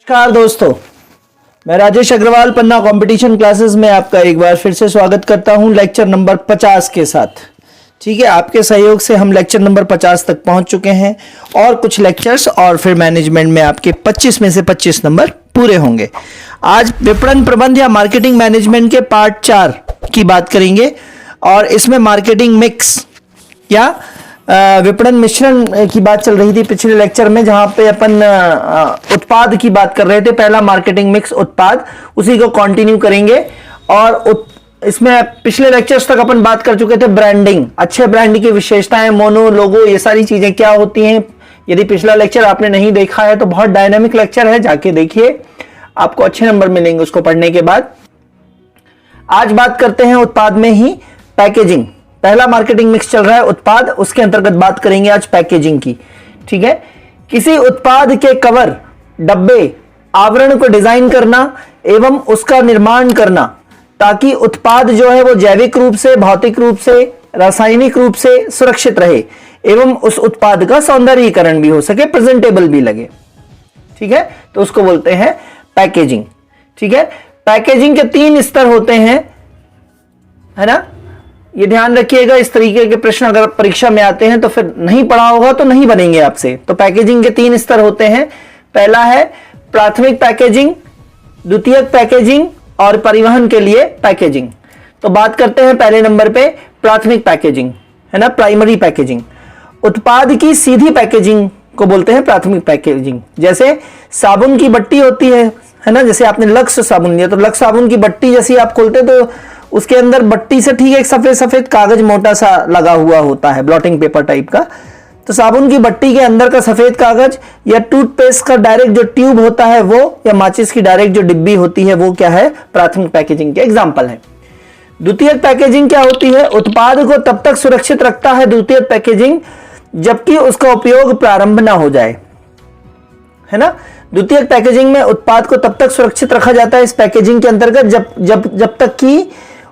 नमस्कार दोस्तों, मैं राजेश अग्रवाल पन्ना कंपटीशन क्लासेस में आपका एक बार फिर से स्वागत करता हूं लेक्चर नंबर 50 के साथ। ठीक है, आपके सहयोग से हम लेक्चर नंबर 50 तक पहुंच चुके हैं और कुछ लेक्चर्स और फिर मैनेजमेंट में आपके 25 में से 25 नंबर पूरे होंगे। आज विपणन प्रबंध या मार्केटिंग मैनेजमेंट के पार्ट 4 की बात करेंगे और इसमें मार्केटिंग मिक्स या विपणन मिश्रण की बात चल रही थी पिछले लेक्चर में, जहां पे अपन उत्पाद की बात कर रहे थे। पहला मार्केटिंग मिक्स उत्पाद, उसी को कंटिन्यू करेंगे। और इसमें पिछले लेक्चर्स तक अपन बात कर चुके थे ब्रांडिंग, अच्छे ब्रांड की विशेषताएं, मोनो, लोगो, ये सारी चीजें क्या होती हैं। यदि पिछला लेक्चर आपने नहीं देखा है तो बहुत डायनामिक लेक्चर है, जाके देखिए, आपको अच्छे नंबर मिलेंगे उसको पढ़ने के बाद। आज बात करते हैं उत्पाद में ही पैकेजिंग। पहला मार्केटिंग मिक्स चल रहा है उत्पाद, उसके अंतर्गत बात करेंगे आज पैकेजिंग की। ठीक है, किसी उत्पाद के कवर, डब्बे, आवरण को डिजाइन करना एवं उसका निर्माण करना ताकि उत्पाद जो है वो जैविक रूप से, भौतिक रूप से, रासायनिक रूप से सुरक्षित रहे एवं उस उत्पाद का सौंदर्यीकरण भी हो सके, प्रेजेंटेबल भी लगे। ठीक है, तो उसको बोलते हैं पैकेजिंग। ठीक है, पैकेजिंग के 3 स्तर होते हैं, है ना। ये ध्यान रखिएगा, इस तरीके के प्रश्न अगर परीक्षा में आते हैं तो फिर नहीं पढ़ा होगा तो नहीं बनेंगे आपसे। तो पैकेजिंग के 3 स्तर होते हैं। पहला है प्राथमिक पैकेजिंग, द्वितीयक पैकेजिंग और परिवहन के लिए पैकेजिंग। तो बात करते हैं पहले नंबर पे प्राथमिक पैकेजिंग, है ना, प्राइमरी पैकेजिंग। उत्पाद की सीधी पैकेजिंग को बोलते हैं प्राथमिक पैकेजिंग। जैसे साबुन की बट्टी होती है ना, जैसे आपने लक्स साबुन लिया तो लक्स साबुन की बट्टी जैसी आप खोलते तो उसके अंदर बट्टी से ठीक एक सफेद सफेद कागज मोटा सा लगा हुआ होता है, ब्लॉटिंग पेपर टाइप का। तो साबुन की बट्टी के अंदर का सफेद कागज या टूथपेस्ट का डायरेक्ट जो ट्यूब होता है वो, या माचिस की डायरेक्ट जो डिब्बी होती है वो क्या है, प्राथमिक पैकेजिंग के एग्जाम्पल है। द्वितीयक पैकेजिंग क्या होती है, उत्पाद को तब तक सुरक्षित रखता है द्वितीयक पैकेजिंग जबकि उसका उपयोग प्रारंभ ना हो जाए, है ना। द्वितीयक पैकेजिंग में उत्पाद को तब तक सुरक्षित रखा जाता है इस पैकेजिंग के अंतर्गत जब तक कि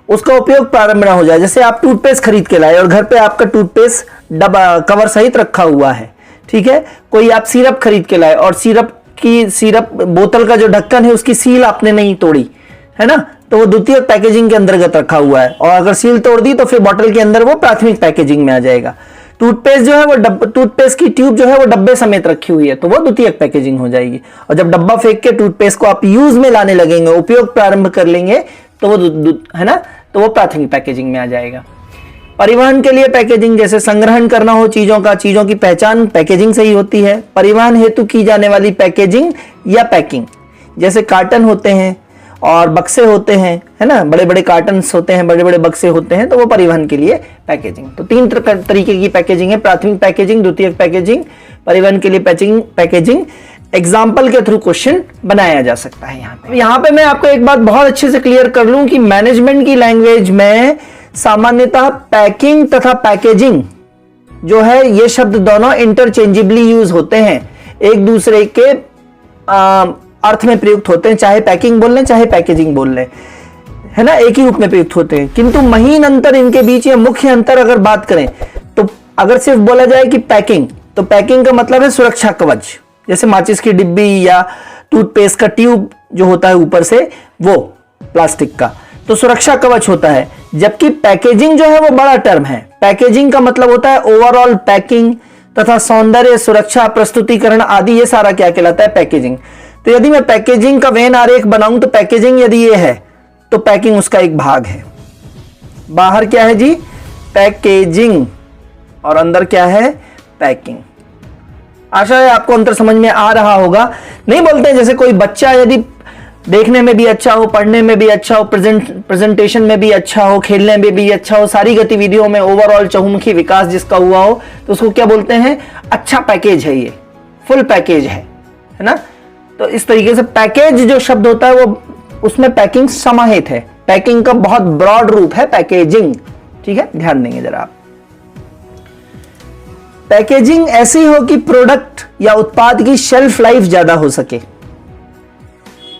उसका उपयोग प्रारंभ ना हो जाए। जैसे आप टूथपेस्ट खरीद के लाए और घर पे आपका टूथपेस्ट डब्बा कवर सहित रखा हुआ है। ठीक है, कोई आप सिरप खरीद के लाए और सिरप बोतल का जो ढक्कन है उसकी सील आपने नहीं तोड़ी, है ना, तो वो द्वितीयक पैकेजिंग के अंतर्गत रखा हुआ है। और अगर सील तोड़ दी तो फिर बोतल के अंदर वो प्राथमिक पैकेजिंग में आ जाएगा। टूथपेस्ट जो है वो टूथपेस्ट की ट्यूब जो है वो डब्बे समेत रखी हुई है तो वो द्वितीयक पैकेजिंग हो जाएगी। और जब डब्बा फेंक के टूथपेस्ट को आप यूज में लाने लगेंगे, उपयोग प्रारंभ कर लेंगे तो वो, है ना, तो वो प्राथमिक पैकेजिंग में आ जाएगा। परिवहन के लिए पैकेजिंग, जैसे संग्रहण करना हो चीजों का, चीजों की पहचान पैकेजिंग से ही होती है। परिवहन हेतु की जाने वाली पैकेजिंग या पैकिंग, जैसे कार्टन होते हैं और बक्से होते हैं, है ना, बड़े बड़े कार्टन्स होते हैं, बड़े बड़े बक्से होते हैं, तो वो परिवहन के लिए पैकेजिंग। तो 3 तरीके की पैकेजिंग है, प्राथमिक पैकेजिंग, द्वितीयक पैकेजिंग, परिवहन के लिए पैकेजिंग। एग्जाम्पल के थ्रू क्वेश्चन बनाया जा सकता है। यहाँ पे मैं आपको एक बात बहुत अच्छे से क्लियर कर लूं कि मैनेजमेंट की लैंग्वेज में सामान्यतः पैकिंग तथा पैकेजिंग जो है ये शब्द दोनों इंटरचेंजेबली यूज होते हैं, एक दूसरे के अर्थ में प्रयुक्त होते हैं, चाहे पैकिंग बोल लें चाहे पैकेजिंग बोल लें, है ना, एक ही रूप में प्रयुक्त होते हैं। किंतु महीन अंतर इनके बीच या मुख्य अंतर अगर बात करें तो अगर सिर्फ बोला जाए कि पैकिंग, तो पैकिंग का मतलब है सुरक्षा कवच, जैसे माचिस की डिब्बी या टूथपेस्ट का ट्यूब जो होता है ऊपर से वो प्लास्टिक का, तो सुरक्षा कवच होता है। जबकि पैकेजिंग जो है वो बड़ा टर्म है। पैकेजिंग का मतलब होता है ओवरऑल पैकिंग तथा सौंदर्य, सुरक्षा, प्रस्तुतिकरण आदि, ये सारा क्या कहलाता है, पैकेजिंग। तो यदि मैं पैकेजिंग का वेन आरेख बनाऊं तो पैकेजिंग यदि ये है तो पैकिंग उसका एक भाग है। बाहर क्या है जी, पैकेजिंग, और अंदर क्या है, पैकिंग। आशा है आपको अंतर समझ में आ रहा होगा। नहीं बोलते जैसे कोई बच्चा यदि देखने में भी अच्छा हो, पढ़ने में भी अच्छा हो, प्रेजेंटेशन में भी अच्छा हो, खेलने में भी अच्छा हो, सारी गतिविधियों में ओवरऑल चहुमुखी विकास जिसका हुआ हो, तो उसको क्या बोलते हैं, अच्छा पैकेज है, ये फुल पैकेज है ना। तो इस तरीके से पैकेज जो शब्द होता है वो उसमें पैकिंग समाहित है। पैकिंग का बहुत ब्रॉड रूप है पैकेजिंग। ठीक है, ध्यान देंगे जरा आप। पैकेजिंग ऐसी हो कि प्रोडक्ट या उत्पाद की शेल्फ लाइफ ज्यादा हो सके।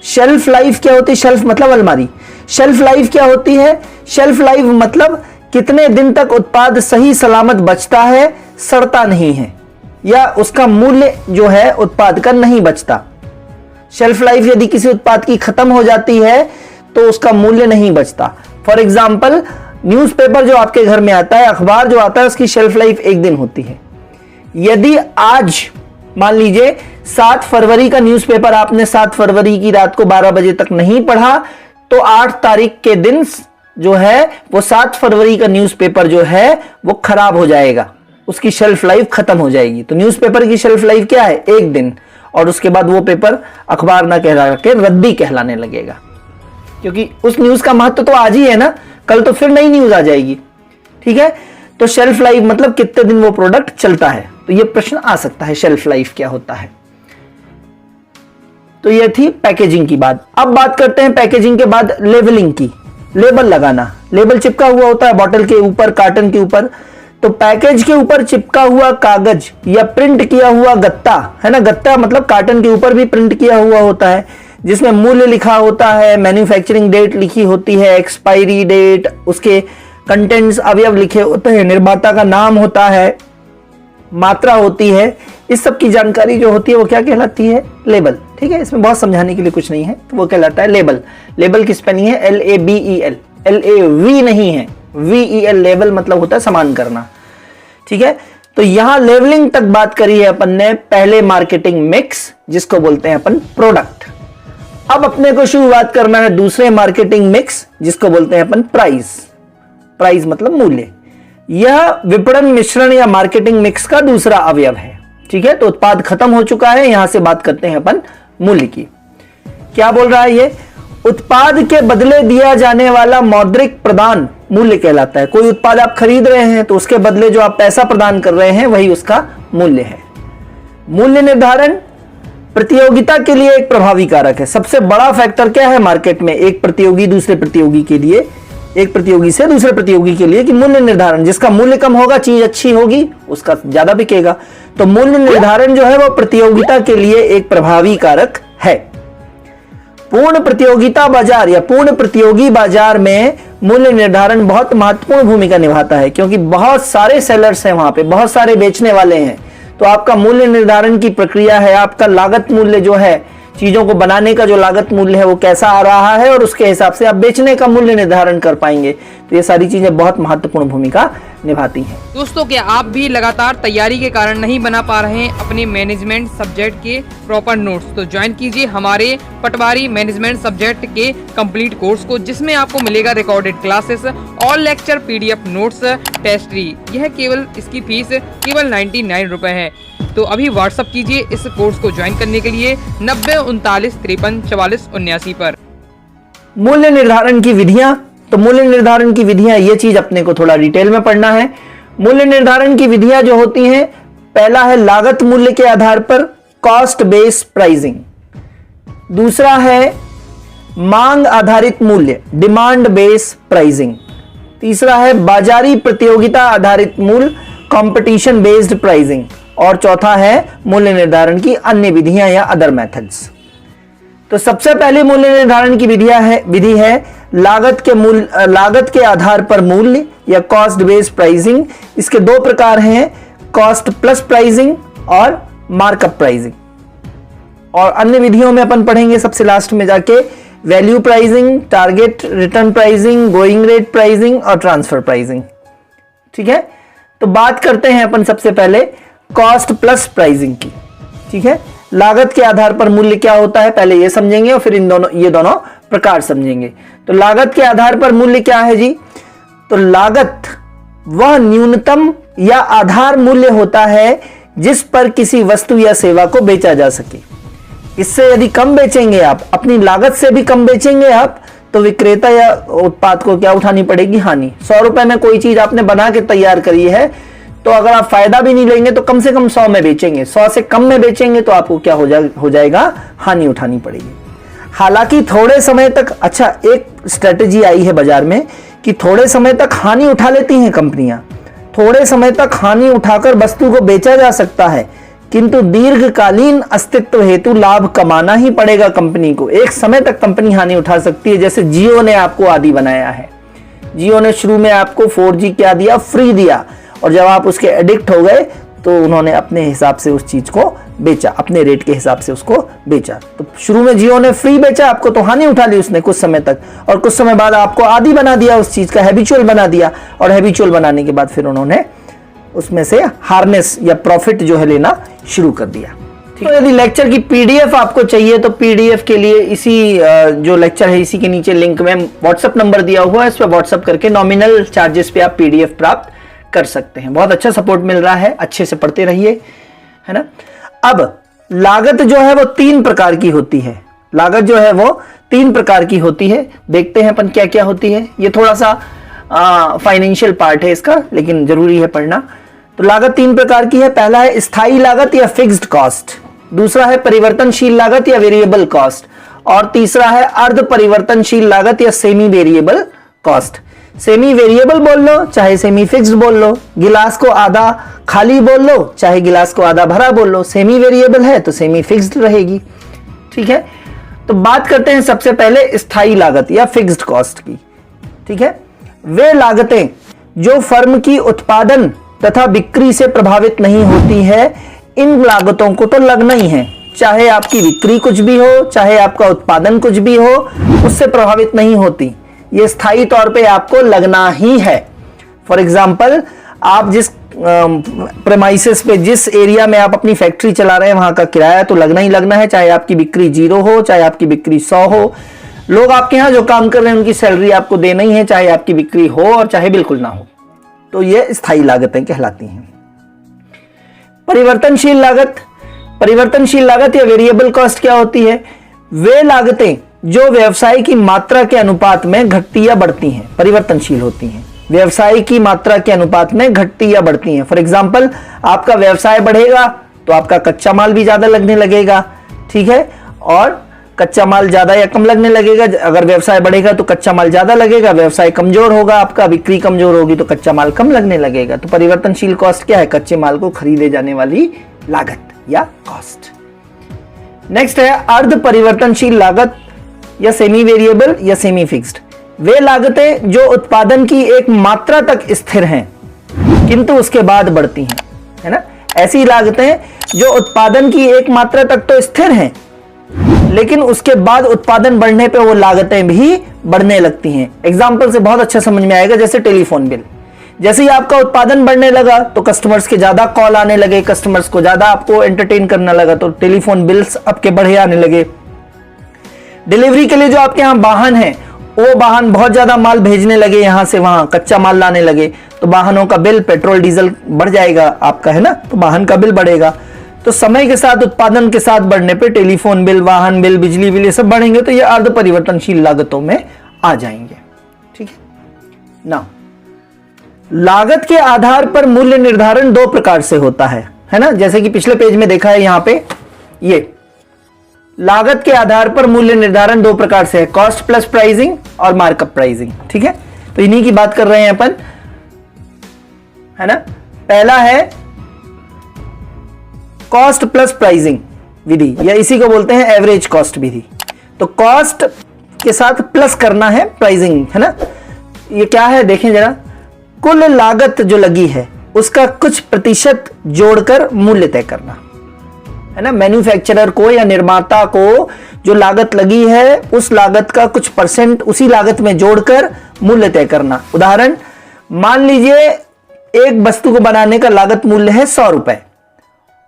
शेल्फ लाइफ क्या होती है, शेल्फ मतलब अलमारी, शेल्फ लाइफ क्या होती है, शेल्फ लाइफ मतलब कितने दिन तक उत्पाद सही सलामत बचता है, सड़ता नहीं है, या उसका मूल्य जो है उत्पाद का नहीं बचता। शेल्फ लाइफ यदि किसी उत्पाद की खत्म हो जाती है तो उसका मूल्य नहीं बचता। फॉर एग्जाम्पल, न्यूज़पेपर जो आपके घर में आता है, अखबार जो आता है, उसकी शेल्फ लाइफ 1 दिन होती है। यदि आज मान लीजिए 7 फरवरी का न्यूज़पेपर आपने 7 फरवरी की रात को 12 बजे तक नहीं पढ़ा, तो 8 तारीख के दिन जो है वो 7 फरवरी का न्यूज़पेपर जो है वो खराब हो जाएगा, उसकी शेल्फ लाइफ खत्म हो जाएगी। तो न्यूज़पेपर की शेल्फ लाइफ क्या है? 1 दिन, और उसके बाद वो पेपर अखबार ना कहला के रद्दी कहलाने लगेगा, क्योंकि उस न्यूज़ का महत्व तो आज ही है ना, कल तो फिर नई न्यूज़ आ जाएगी। ठीक है, तो शेल्फ लाइफ मतलब कितने दिन वो प्रोडक्ट चलता है, तो ये प्रश्न आ सकता है, शेल्फ लाइफ क्या होता है। तो ये थी पैकेजिंग की बात। अब बात करते हैं पैकेजिंग के बाद लेबलिंग की। लेबल लगाना, लेबल चिपका हुआ होता है बॉटल के ऊपर, कार्टन के ऊपर, तो पैकेज के ऊपर चिपका हुआ कागज या प्रिंट किया हुआ गत्ता, है ना, गत्ता मतलब कार्टन के ऊपर भी प्रिंट किया हुआ होता है, जिसमें मूल्य लिखा होता है, मैन्युफैक्चरिंग डेट लिखी होती है, एक्सपायरी डेट, उसके कंटेंट्स अवयव लिखे होते हैं, निर्माता का नाम होता है, मात्रा होती है, इस सब की जानकारी जो होती है वो क्या कहलाती है? लेबल। ठीक है, इसमें बहुत समझाने के लिए कुछ नहीं है, तो वो कहलाता है लेबल। लेबल की स्पेलिंग है LABEL, LAV नहीं है, VEL। लेबल मतलब होता है समान करना। ठीक है, तो यहां लेबलिंग तक बात करी है अपन ने। पहले मार्केटिंग मिक्स, जिसको बोलते हैं अपन प्रोडक्ट। अब अपने को शुरुआत करना है दूसरे मार्केटिंग मिक्स, जिसको बोलते हैं अपन प्राइस। प्राइस मतलब मूल्य। यह विपणन मिश्रण या मार्केटिंग मिक्स का दूसरा अवयव है। ठीक है, तो उत्पाद खत्म हो चुका है, यहां से बात करते हैं अपन मूल्य की। क्या बोल रहा है ये? उत्पाद के बदले दिया जाने वाला मौद्रिक प्रदान मूल्य कहलाता है। कोई उत्पाद आप खरीद रहे हैं तो उसके बदले जो आप पैसा प्रदान कर रहे हैं वही उसका मूल्य है। मूल्य निर्धारण प्रतियोगिता के लिए एक प्रभावी कारक है। सबसे बड़ा फैक्टर क्या है मार्केट में? एक प्रतियोगी दूसरे प्रतियोगी के लिए, एक प्रतियोगी से दूसरे प्रतियोगी के लिए, कि मूल्य निर्धारण। जिसका मूल्य कम होगा, चीज अच्छी होगी, उसका ज्यादा बिकेगा। तो मूल्य निर्धारण जो है वो प्रतियोगिता के लिए एक प्रभावी कारक है। पूर्ण प्रतियोगिता बाजार या पूर्ण प्रतियोगी बाजार में मूल्य निर्धारण बहुत महत्वपूर्ण भूमिका निभाता है, क्योंकि बहुत सारे सेलर्स हैं वहां पे, बहुत सारे बेचने वाले हैं। तो आपका मूल्य निर्धारण की प्रक्रिया है, आपका लागत मूल्य जो है, चीजों को बनाने का जो लागत मूल्य है वो कैसा आ रहा है, और उसके हिसाब से आप बेचने का मूल्य निर्धारण कर पाएंगे। तो ये सारी चीजें बहुत महत्वपूर्ण भूमिका निभाती हैं। दोस्तों, क्या आप भी लगातार तैयारी के कारण नहीं बना पा रहे हैं अपने मैनेजमेंट सब्जेक्ट के प्रॉपर नोट्स? तो ज्वाइन कीजिए हमारे पटवारी मैनेजमेंट सब्जेक्ट के कंप्लीट कोर्स को, जिसमें आपको मिलेगा recorded classes, all lecture, PDF notes, टेस्टरी। यह केवल इसकी फीस केवल 99 रुपए है। तो अभी व्हाट्सअप कीजिए इस कोर्स को ज्वाइन करने के लिए 90 39 53 44 79 पर। मूल्य निर्धारण की विधियां। तो मूल्य निर्धारण की विधियां, ये चीज अपने को थोड़ा डिटेल में पढ़ना है। मूल्य निर्धारण की विधियां जो होती हैं, पहला है लागत मूल्य के आधार पर, कॉस्ट बेस प्राइसिंग। दूसरा है मांग आधारित मूल्य, डिमांड बेस प्राइसिंग। तीसरा है बाजारी प्रतियोगिता आधारित मूल्य, कंपटीशन बेस्ड प्राइसिंग। और चौथा है मूल्य निर्धारण की अन्य विधियां या अदर मेथड्स। तो सबसे पहले मूल्य निर्धारण की विधि है लागत के आधार पर मूल्य या कॉस्ट बेस्ड प्राइसिंग। इसके 2 प्रकार हैं, कॉस्ट प्लस प्राइसिंग और मार्कअप प्राइसिंग। और अन्य विधियों में अपन पढ़ेंगे सबसे लास्ट में जाके value pricing, target return pricing, going rate pricing और ट्रांसफर प्राइसिंग। ठीक है, तो बात करते हैं अपन सबसे पहले कॉस्ट प्लस प्राइसिंग की। ठीक है, लागत के आधार पर मूल्य क्या होता है पहले ये समझेंगे, और फिर ये दोनों प्रकार समझेंगे। तो लागत के आधार पर मूल्य क्या है जी? तो लागत वह न्यूनतम या आधार मूल्य होता है जिस पर किसी वस्तु या सेवा को बेचा जा सके। इससे यदि कम बेचेंगे आप, अपनी लागत से भी कम बेचेंगे आप, तो विक्रेता या उत्पाद को क्या उठानी पड़ेगी? हानि। 100 रुपए में कोई चीज आपने बना के तैयार करी है, तो अगर आप फायदा भी नहीं लेंगे तो कम से कम 100 में बेचेंगे। 100 से कम में बेचेंगे तो आपको क्या हो जाएगा? हानि उठानी पड़ेगी। हालांकि थोड़े समय तक, अच्छा एक स्ट्रेटेजी आई है बाजार में कि थोड़े समय तक हानि उठा लेती हैं कंपनियां, थोड़े समय तक हानि उठाकर वस्तु को बेचा जा सकता है, किंतु दीर्घकालीन अस्तित्व हेतु लाभ कमाना ही पड़ेगा कंपनी को। एक समय तक कंपनी हानि उठा सकती है, जैसे जियो ने आपको आदी बनाया है। जियो ने शुरू में आपको 4G क्या दिया? फ्री दिया, और जब आप उसके एडिक्ट हो गए तो उन्होंने अपने हिसाब से उस चीज को बेचा, अपने रेट के हिसाब से उसको बेचा। तो शुरू में जियो ने फ्री बेचा आपको, तो हानि उठा ली उसने कुछ समय तक, और कुछ समय बाद आपको आदी बना दिया उस चीज का, हैबिचुअल बना दिया, और हैबिचुअल बनाने के बाद फिर उन्होंने उसमें से हार्नेस या प्रॉफिट जो है लेना शुरू कर दिया। तो यदि लेक्चर की पीडीएफ आपको चाहिए तो पीडीएफ के लिए इसी जो लेक्चर है इसी के नीचे लिंक में व्हाट्सएप नंबर दिया हुआ है, इस पर व्हाट्सएप करके नॉमिनल चार्जेस पे आप पीडीएफ प्राप्त कर सकते हैं। बहुत अच्छा सपोर्ट मिल रहा है, अच्छे से पढ़ते रहिए, है ना। अब लागत जो है वो 3 प्रकार की होती है, लागत जो है वो 3 प्रकार की होती है। देखते हैं अपन क्या क्या होती है। ये थोड़ा सा फाइनेंशियल पार्ट है इसका, लेकिन जरूरी है पढ़ना। तो लागत 3 प्रकार की है। पहला है स्थायी लागत या फिक्स्ड कॉस्ट, दूसरा है परिवर्तनशील लागत या वेरिएबल कॉस्ट, और तीसरा है अर्ध परिवर्तनशील लागत या semi variable cost. Semi variable बोल लो चाहे सेमी फिक्स्ड बोल लो, गिलास को आधा खाली बोल लो चाहे गिलास को आधा भरा बोल लो, सेमी वेरिएबल है तो सेमी फिक्स्ड रहेगी। ठीक है, तो बात करते हैं सबसे पहले स्थायी लागत या फिक्स्ड कॉस्ट की। ठीक है, वे लागतें जो फर्म की उत्पादन तथा बिक्री से प्रभावित नहीं होती है, इन लागतों को तो लगना ही है, चाहे आपकी बिक्री कुछ भी हो चाहे आपका उत्पादन कुछ भी हो, उससे प्रभावित नहीं होती, ये स्थायी तौर पे आपको लगना ही है। फॉर एग्जाम्पल, आप जिस प्रेमाइसिस पे, जिस एरिया में आप अपनी फैक्ट्री चला रहे हैं, वहां का किराया तो लगना ही लगना है, चाहे आपकी बिक्री 0 हो चाहे आपकी बिक्री 100 हो। लोग आपके यहां जो काम कर रहे हैं उनकी सैलरी आपको देना ही है, चाहे आपकी बिक्री हो और चाहे बिल्कुल ना हो। तो ये स्थायी लागतें कहलाती हैं। परिवर्तनशील लागत, परिवर्तनशील लागत या वेरिएबल कॉस्ट क्या होती है? वे लागतें जो व्यवसाय की मात्रा के अनुपात में घटती या बढ़ती हैं, परिवर्तनशील होती हैं। व्यवसाय की मात्रा के अनुपात में घटती या बढ़ती हैं। फॉर एग्जाम्पल, आपका व्यवसाय बढ़ेगा तो आपका कच्चा माल भी ज्यादा लगने लगेगा। ठीक है, और कच्चा माल ज्यादा या कम लगने लगेगा। अगर व्यवसाय बढ़ेगा तो कच्चा माल ज्यादा लगेगा, व्यवसाय कमजोर होगा आपका, बिक्री कमजोर होगी तो कच्चा माल कम लगने लगेगा। तो परिवर्तनशील कॉस्ट क्या है? कच्चे माल को खरीदे जाने वाली लागत या कॉस्ट। नेक्स्ट है अर्ध परिवर्तनशील लागत या सेमी वेरिएबल या सेमी फिक्स्ड। वे लागतें जो उत्पादन की एक मात्रा तक स्थिर हैं किंतु उसके बाद बढ़ती हैं, है ना। ऐसी लागतें जो उत्पादन की एक मात्रा तक तो स्थिर हैं लेकिन उसके बाद उत्पादन बढ़ने पे वो लागतें भी बढ़ने लगती हैं। एग्जाम्पल से बहुत अच्छा समझ में आएगा, जैसे टेलीफोन बिल। जैसे ही आपका उत्पादन बढ़ने लगा तो कस्टमर्स के ज्यादा कॉल आने लगे, कस्टमर्स को ज्यादा आपको एंटरटेन करना लगा तो टेलीफोन बिल्स आपके बढ़े आने लगे। डिलीवरी के लिए जो आपके यहाँ वाहन है, वो वाहन बहुत ज्यादा माल भेजने लगे, यहां से वहां कच्चा माल लाने लगे, तो वाहनों का बिल, पेट्रोल डीजल बढ़ जाएगा आपका, है ना। तो वाहन का बिल बढ़ेगा। तो समय के साथ, उत्पादन के साथ बढ़ने पे टेलीफोन बिल, वाहन बिल, बिजली बिल, ये सब बढ़ेंगे तो ये अर्ध परिवर्तनशील लागतों में आ जाएंगे। ठीक है ना। लागत के आधार पर मूल्य निर्धारण 2 प्रकार से होता है ना। जैसे कि पिछले पेज में देखा है, यहां पे ये लागत के आधार पर मूल्य निर्धारण 2 प्रकार से है, कॉस्ट प्लस प्राइसिंग और मार्कअप प्राइसिंग। ठीक है, तो इन्हीं की बात कर रहे हैं अपन, है ना। पहला है कॉस्ट प्लस प्राइसिंग विधि, या इसी को बोलते हैं एवरेज कॉस्ट विधि। तो कॉस्ट के साथ प्लस करना है प्राइसिंग, है ना। ये क्या है देखें जरा, कुल लागत जो लगी है उसका कुछ प्रतिशत जोड़कर मूल्य तय करना, है ना। मैन्युफैक्चरर को या निर्माता को जो लागत लगी है उस लागत का कुछ परसेंट उसी लागत में जोड़कर मूल्य तय करना। उदाहरण, मान लीजिए एक वस्तु को बनाने का लागत मूल्य है 100 रुपए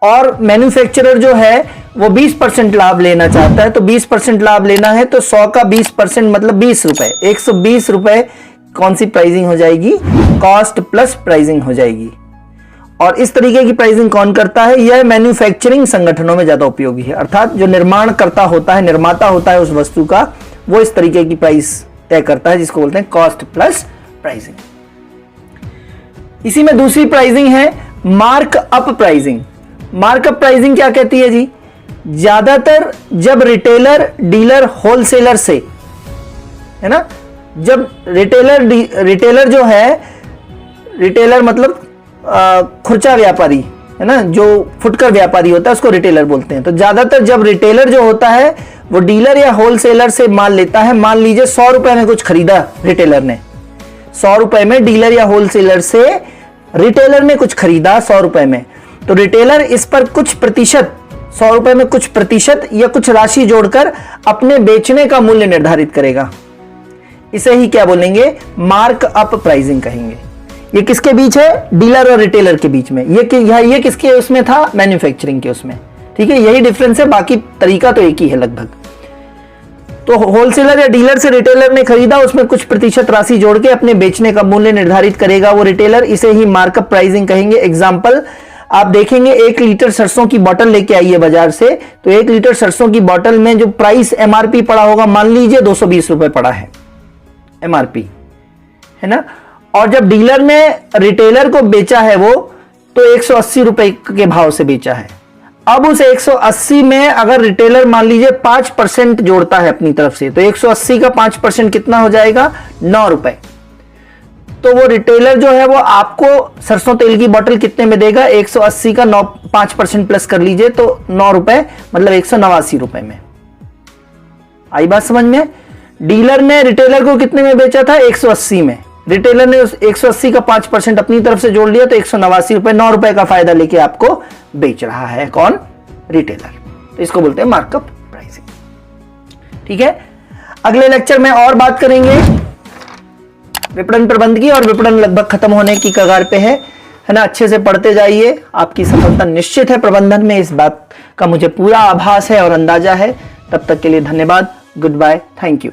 और मैन्युफैक्चरर जो है वो 20% लाभ लेना चाहता है, तो 20% लाभ लेना है तो 100 का 20% मतलब 20 रुपए, 120 रुपए कौन सी प्राइसिंग हो जाएगी? कॉस्ट प्लस प्राइसिंग हो जाएगी। और इस तरीके की प्राइसिंग कौन करता है? यह मैन्युफैक्चरिंग संगठनों में ज्यादा उपयोगी है। अर्थात जो निर्माण करता होता है, निर्माता होता है उस वस्तु का, वो इस तरीके की प्राइस तय करता है, जिसको बोलते हैं कॉस्ट प्लस प्राइसिंग। इसी में दूसरी प्राइसिंग है मार्कअप प्राइसिंग। मार्कअप प्राइसिंग क्या कहती है जी? ज्यादातर जब रिटेलर, डीलर, होलसेलर से, है ना, जब रिटेलर जो है, रिटेलर मतलब खुर्चा व्यापारी, है ना, जो फुटकर व्यापारी होता है उसको रिटेलर बोलते हैं। तो ज्यादातर जब रिटेलर जो होता है वो डीलर या होलसेलर से माल लेता है, मान लीजिए 100 रुपए में कुछ खरीदा रिटेलर ने, 100 रुपए में डीलर या होलसेलर से रिटेलर ने कुछ खरीदा 100 रुपए में, तो रिटेलर इस पर कुछ प्रतिशत 100 रुपए में कुछ प्रतिशत या कुछ राशि जोड़कर अपने बेचने का मूल्य निर्धारित करेगा। इसे ही क्या बोलेंगे, मार्क अप प्राइसिंग कहेंगे। ये किसके बीच है, डीलर और रिटेलर के बीच में। ये किसके उसमें था, मैन्युफैक्चरिंग के उसमें। ठीक है, यही डिफरेंस है, बाकी तरीका तो एक ही है लगभग। तो होलसेलर या डीलर से रिटेलर ने खरीदा, उसमें कुछ प्रतिशत राशि जोड़ के अपने बेचने का मूल्य निर्धारित करेगा वो रिटेलर, इसे ही मार्कअप प्राइसिंग कहेंगे। एग्जांपल आप देखेंगे, 1 लीटर सरसों की बोतल लेके आइए बाजार से, तो 1 लीटर सरसों की बोतल में जो प्राइस एमआरपी पड़ा होगा, मान लीजिए 220 रुपए पड़ा है एमआरपी, है ना। और जब डीलर ने रिटेलर को बेचा है वो, तो 180 रुपए के भाव से बेचा है। अब उस 180 में अगर रिटेलर मान लीजिए 5% जोड़ता है अपनी तरफ से, तो 180 का 5% कितना हो जाएगा, 9 रुपए। तो वो रिटेलर जो है वो आपको सरसों तेल की बोतल कितने में देगा, 180 का 5% प्लस कर लीजिए, तो 9 रुपए, मतलब 189 रुपए में। आई बात समझ में। डीलर ने रिटेलर को कितने में बेचा था, 180 में। रिटेलर ने उस 180 का 5% अपनी तरफ से जोड़ लिया, तो 189 रुपए, 9 रुपए का फायदा लेके आपको बेच रहा है कौन, रिटेलर। तो इसको बोलते हैं मार्कअप प्राइसिंग। ठीक है, अगले लेक्चर में और बात करेंगे विपणन प्रबंध की, और विपणन लगभग खत्म होने की कगार पे है ना। अच्छे से पढ़ते जाइए, आपकी सफलता निश्चित है प्रबंधन में, इस बात का मुझे पूरा आभास है और अंदाजा है। तब तक के लिए धन्यवाद, गुड बाय, थैंक यू।